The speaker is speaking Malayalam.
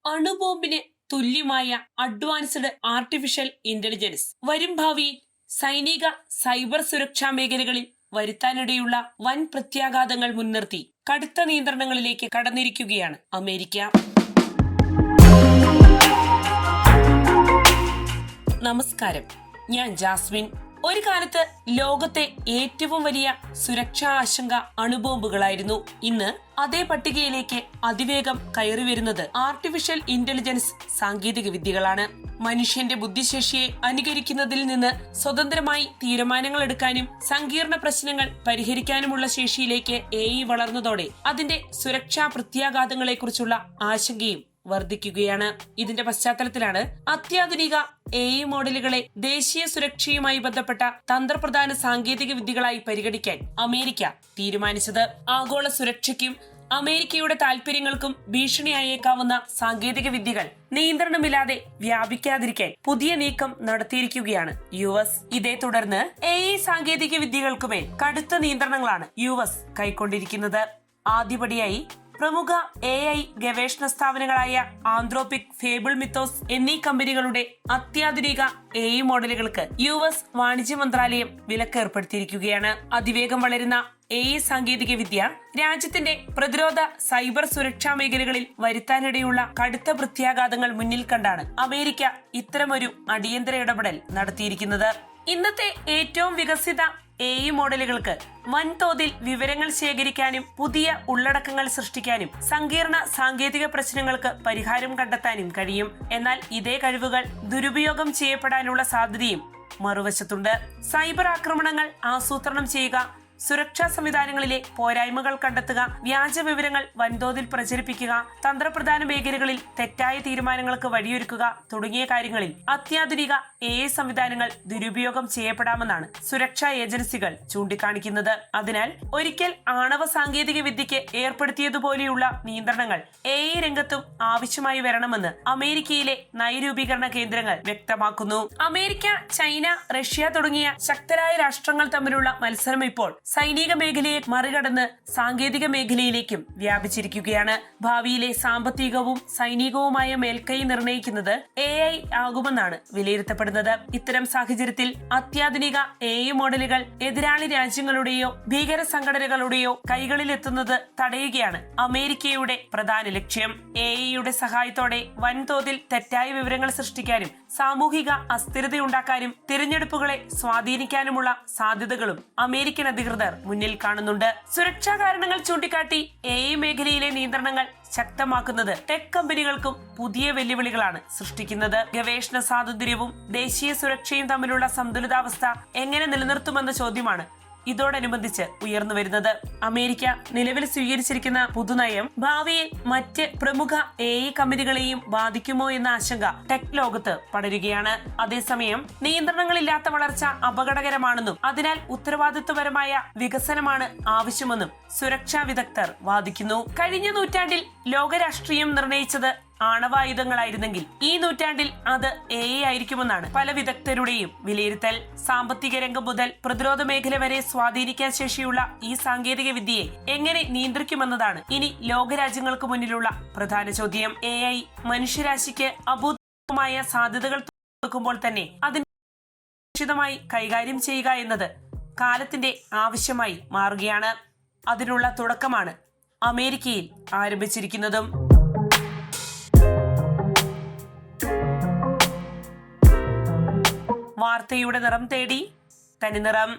അണുബോംബിന് തുല്യമായ അഡ്വാൻസ്ഡ് ആർട്ടിഫിഷ്യൽ ഇന്റലിജൻസ് വരും ഭാവിയിൽ സൈനിക സൈബർ സുരക്ഷാ മേഖലകളിൽ വരുത്താനിടയുള്ള വൻ പ്രത്യാഘാതങ്ങൾ മുൻനിർത്തി കടുത്ത നിയന്ത്രണങ്ങളിലേക്ക് കടന്നിരിക്കുകയാണ് അമേരിക്ക. നമസ്കാരം, ഞാൻ ജാസ്മിൻ. ഒരു കാലത്ത് ലോകത്തെ ഏറ്റവും വലിയ സുരക്ഷാ ആശങ്ക അണുബോംബുകളായിരുന്നു. ഇന്ന് അതേ പട്ടികയിലേക്ക് അതിവേഗം കയറി വരുന്നത് ആർട്ടിഫിഷ്യൽ ഇന്റലിജൻസ് സാങ്കേതിക വിദ്യകളാണ്. മനുഷ്യന്റെ ബുദ്ധിശേഷിയെ അനുകരിക്കുന്നതിൽ നിന്ന് സ്വതന്ത്രമായി തീരുമാനങ്ങൾ എടുക്കാനും സങ്കീർണ പ്രശ്നങ്ങൾ പരിഹരിക്കാനുമുള്ള ശേഷിയിലേക്ക് AI വളർന്നതോടെ അതിന്റെ സുരക്ഷാ പ്രത്യാഘാതങ്ങളെക്കുറിച്ചുള്ള ആശങ്കയും വർദ്ധിക്കുകയാണ്. ഇതിന്റെ പശ്ചാത്തലത്തിലാണ് അത്യാധുനിക AI മോഡലുകളെ ദേശീയ സുരക്ഷയുമായി ബന്ധപ്പെട്ട തന്ത്രപ്രധാന സാങ്കേതിക വിദ്യകളായി പരിഗണിക്കാൻ അമേരിക്ക തീരുമാനിച്ചത്. ആഗോള സുരക്ഷയ്ക്കും അമേരിക്കയുടെ താൽപര്യങ്ങൾക്കും ഭീഷണിയായേക്കാവുന്ന സാങ്കേതിക വിദ്യകൾ നിയന്ത്രണമില്ലാതെ വ്യാപിക്കാതിരിക്കാൻ പുതിയ നീക്കം നടത്തിയിരിക്കുകയാണ് US. ഇതേ തുടർന്ന് AI സാങ്കേതിക വിദ്യകൾക്കുമേൽ കടുത്ത നിയന്ത്രണങ്ങളാണ് US കൈക്കൊണ്ടിരിക്കുന്നത്. ആദ്യപടിയായി പ്രമുഖ AI ഗവേഷണ സ്ഥാപനങ്ങളായ ആന്ത്രോപിക്, ഫേബിൾ മിത്തോസ് എന്നീ കമ്പനികളുടെ അത്യാധുനിക AI മോഡലുകൾക്ക് US വാണിജ്യ മന്ത്രാലയം വിലക്ക് ഏർപ്പെടുത്തിയിരിക്കുകയാണ്. അതിവേഗം വളരുന്ന AI സാങ്കേതിക വിദ്യ രാജ്യത്തിന്റെ പ്രതിരോധ സൈബർ സുരക്ഷാ മേഖലകളിൽ വരുത്താനിടയുള്ള കടുത്ത പ്രത്യാഘാതങ്ങൾ മുന്നിൽ കണ്ടാണ് അമേരിക്ക ഇത്തരമൊരു അടിയന്തര ഇടപെടൽ നടത്തിയിരിക്കുന്നത്. ഇന്നത്തെ ഏറ്റവും വികസിത AI മോഡലുകൾക്ക് വൻതോതിൽ വിവരങ്ങൾ ശേഖരിക്കാനും പുതിയ ഉള്ളടക്കങ്ങൾ സൃഷ്ടിക്കാനും സങ്കീർണ സാങ്കേതിക പ്രശ്നങ്ങൾക്ക് പരിഹാരം കണ്ടെത്താനും കഴിയും. എന്നാൽ ഇതേ കഴിവുകൾ ദുരുപയോഗം ചെയ്യപ്പെടാനുള്ള സാധ്യതയും മറുവശത്തുണ്ട്. സൈബർ ആക്രമണങ്ങൾ ആസൂത്രണം ചെയ്യുക, സുരക്ഷാ സംവിധാനങ്ങളിലെ പോരായ്മകൾ കണ്ടെത്തുക, വ്യാജ വിവരങ്ങൾ വൻതോതിൽ പ്രചരിപ്പിക്കുക, തന്ത്രപ്രധാന മേഖലകളിൽ തെറ്റായ തീരുമാനങ്ങൾക്ക് വഴിയൊരുക്കുക തുടങ്ങിയ കാര്യങ്ങളിൽ അത്യാധുനിക AI സംവിധാനങ്ങൾ ദുരുപയോഗം ചെയ്യപ്പെടാമെന്നാണ് സുരക്ഷാ ഏജൻസികൾ ചൂണ്ടിക്കാണിക്കുന്നത്. അതിനാൽ ഒരിക്കൽ ആണവ സാങ്കേതിക വിദ്യയ്ക്ക് ഏർപ്പെടുത്തിയതുപോലെയുള്ള നിയന്ത്രണങ്ങൾ AI രംഗത്തും ആവശ്യമായി വരണമെന്ന് അമേരിക്കയിലെ നയരൂപീകരണ കേന്ദ്രങ്ങൾ വ്യക്തമാക്കുന്നു. അമേരിക്ക, ചൈന, റഷ്യ തുടങ്ങിയ ശക്തരായ രാഷ്ട്രങ്ങൾ തമ്മിലുള്ള മത്സരം ഇപ്പോൾ സൈനിക മേഖലയെ മറികടന്ന് സാങ്കേതിക മേഖലയിലേക്കും വ്യാപിച്ചിരിക്കുകയാണ്. ഭാവിയിലെ സാമ്പത്തികവും സൈനികവുമായ മേൽക്കൈ നിർണയിക്കുന്നത് AI ആകുമെന്നാണ് വിലയിരുത്തപ്പെടുന്നത്. ഇത്തരം സാഹചര്യത്തിൽ അത്യാധുനിക AI മോഡലുകൾ എതിരാളി രാജ്യങ്ങളുടെയോ ഭീകര സംഘടനകളുടെയോ കൈകളിലെത്തുന്നത് തടയുകയാണ് അമേരിക്കയുടെ പ്രധാന ലക്ഷ്യം. AIയുടെ സഹായത്തോടെ വൻതോതിൽ തെറ്റായ വിവരങ്ങൾ സൃഷ്ടിക്കാനും സാമൂഹിക അസ്ഥിരതയുണ്ടാക്കാനും തിരഞ്ഞെടുപ്പുകളെ സ്വാധീനിക്കാനുമുള്ള സാധ്യതകളും അമേരിക്കൻ അധികൃതർ മുന്നിൽ കാണുന്നുണ്ട്. സുരക്ഷാ കാരണങ്ങൾ ചൂണ്ടിക്കാട്ടി AI മേഖലയിലെ നിയന്ത്രണങ്ങൾ ശക്തമാക്കുന്നത് ടെക് കമ്പനികൾക്കും പുതിയ വെല്ലുവിളികളാണ് സൃഷ്ടിക്കുന്നത്. ഗവേഷണ സ്വാതന്ത്ര്യവും ദേശീയ സുരക്ഷയും തമ്മിലുള്ള സന്തുലിതാവസ്ഥ എങ്ങനെ നിലനിർത്തുമെന്ന ചോദ്യമാണ് ഇതോടനുബന്ധിച്ച് ഉയർന്നു വരുന്നത്. അമേരിക്ക നിലവിൽ സ്വീകരിച്ചിരിക്കുന്ന പുതുനയം ഭാവിയിൽ മറ്റ് പ്രമുഖ AI കമ്പനികളെയും ബാധിക്കുമോ എന്ന ആശങ്ക ടെക് ലോകത്ത് പടരുകയാണ്. അതേസമയം നിയന്ത്രണങ്ങളില്ലാത്ത വളർച്ച അപകടകരമാണെന്നും അതിനാൽ ഉത്തരവാദിത്വപരമായ വികസനമാണ് ആവശ്യമെന്നും സുരക്ഷാ വിദഗ്ധർ വാദിക്കുന്നു. കഴിഞ്ഞ നൂറ്റാണ്ടിൽ ലോകരാഷ്ട്രീയം നിർണയിച്ചത് ആണവായുധങ്ങളായിരുന്നെങ്കിൽ ഈ നൂറ്റാണ്ടിൽ അത് AI ആയിരിക്കുമെന്നാണ് പല വിദഗ്ധരുടെയും വിലയിരുത്തൽ. സാമ്പത്തിക രംഗം മുതൽ പ്രതിരോധ മേഖല വരെ സ്വാധീനിക്കാൻ ശേഷിയുള്ള ഈ സാങ്കേതിക വിദ്യയെ എങ്ങനെ നിയന്ത്രിക്കുമെന്നതാണ് ഇനി ലോകരാജ്യങ്ങൾക്ക് മുന്നിലുള്ള പ്രധാന ചോദ്യം. AI മനുഷ്യരാശിക്ക് അഭൂതമായ സാധ്യതകൾ തുറക്കുമ്പോൾ തന്നെ അതിനെ സുരക്ഷിതമായി കൈകാര്യം ചെയ്യുക എന്നത് കാലത്തിന്റെ ആവശ്യമായി മാറുകയാണ്. അതിനുള്ള തുടക്കമാണ് അമേരിക്കയിൽ ആരംഭിച്ചിരിക്കുന്നതും. വാർത്തയുടെ നിറം തേടി തനിനിറം.